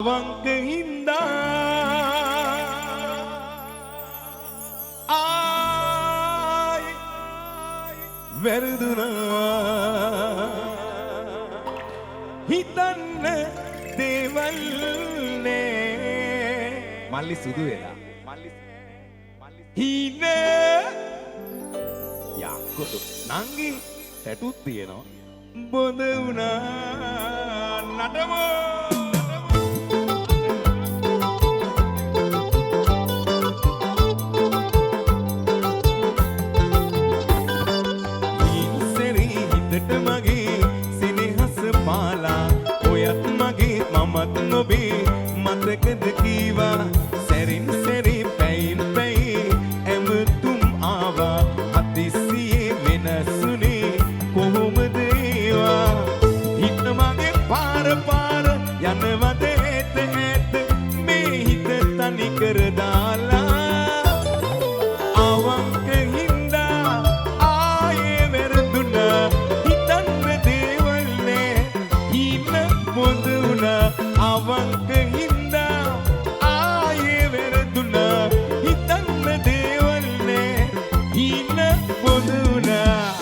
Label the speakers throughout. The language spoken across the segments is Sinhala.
Speaker 1: අවංක හින්දා ආයි වැරදුනා හිතන්න දේවල් නේ මල්ලි සුදු වෙලා හීන යක්කොටු නංගි ටැටුත් තියෙනවා බොඳ වුණා නටමෝ මගේ සිනහස පාලා ඔයත් මගේ මමත් නොබේ මතකද කීවා සැරින් සැරි පැයින් පැයි ඇමතුම් ආවා අතිසියේ වෙනසුනේ කොහොමද ඒවා හිත මගේ පාර පාර යනවද ඇත ඇත මේ හිත තනි කර දාලා අවංක හින්දා ආයේ වැරදුනා අවංක හින්දා ආයේ වැරදුනා හිතන්න දේවල් නෑ හින පොදුනා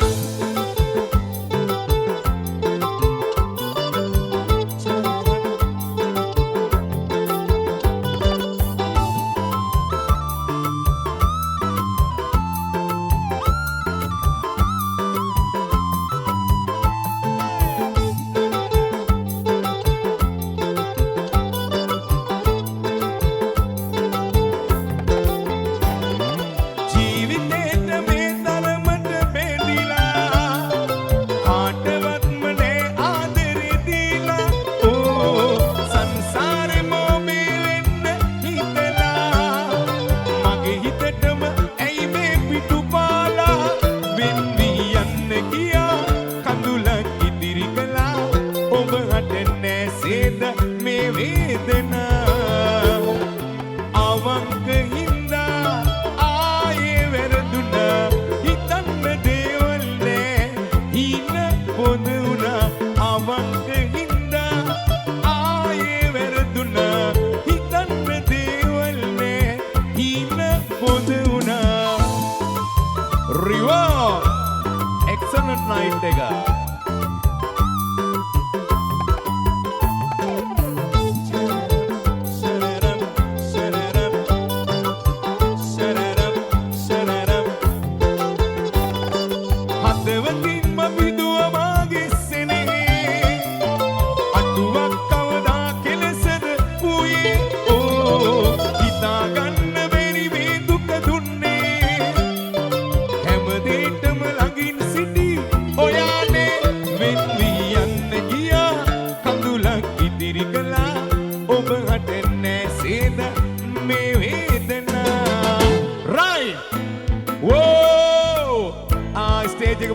Speaker 1: night එක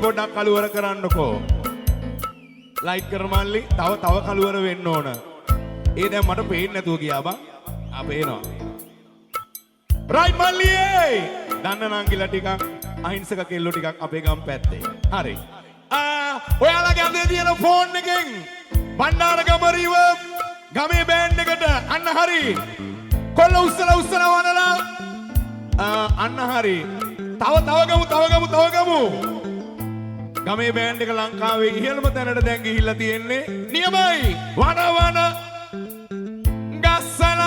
Speaker 1: පොඩ්ඩක් කලවර කරන්නකෝ ලයිට් කර මල්ලි තව කලවර වෙන්න ඕන ඒ දැන් මට පේන්නේ නැතුව ගියා බං පේනවා රයිට් මල්ලි දන්න නංගිලා ටිකක් අහිංසක කෙල්ලෝ ටිකක් අපේ ගම් පැත්තේ හරි ඔයාලගේ අතේ තියෙන ෆෝන් එකෙන් බණ්ඩාරගම රිවර්බ් ගමේ බෑන්ඩ් එකට අන්න හරි කොල්ල උස්සලා වනලා අන්න හරි තව ගමු ගමේ බෑන්ඩ් එක ලංකාවේ ඉහළම තැනට දැන් ගිහිල්ලා තියෙන්නේ නියමයි වන ගස්සන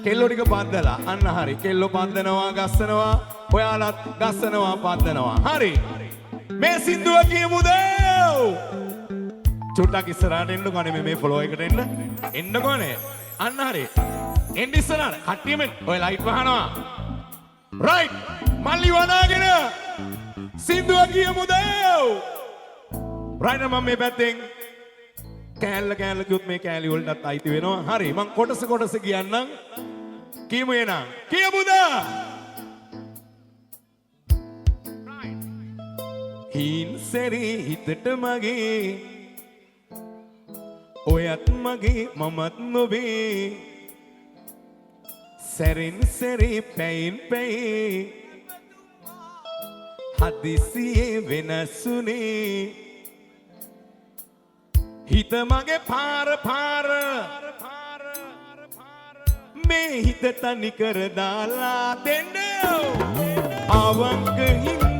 Speaker 1: කෙල්ලෝ ටික පද්දලා අන්න හරි කෙල්ලෝ පද්දනවා ගස්සනවා ඔයාලත් ගස්සනවා පද්දනවා හරි මේ සින්දුව කියමුද චුට්ටක් ඉස්සරහට එන්නකෝ අනේ මේ ෆලෝ එකට එන්නකෝනේ අන්න හරි එන්න ඉස්සරහට කට්ටියම ඔය ලයිට් වහනවා රයිට් මල්ලි වනාගෙන සින්දුව කියමුද රයිට් මම මේ පැත්තෙන් කෑල්ල කිව්වොත් මේ කෑලි වලටත් අයිති වෙනවා හරි මං කොටස කියන්නම් කියමු එනම් කියමුද හින් සැරි හිතට මගේ ඔයත් මගේ මමත් නොවේ සැරින් සැරි පැයින් පැයි හදිසියේ වෙනසුනේ හිත මගේ පාර මේ හිත තනි කර දාලා දෙන්න අවංක හින්දා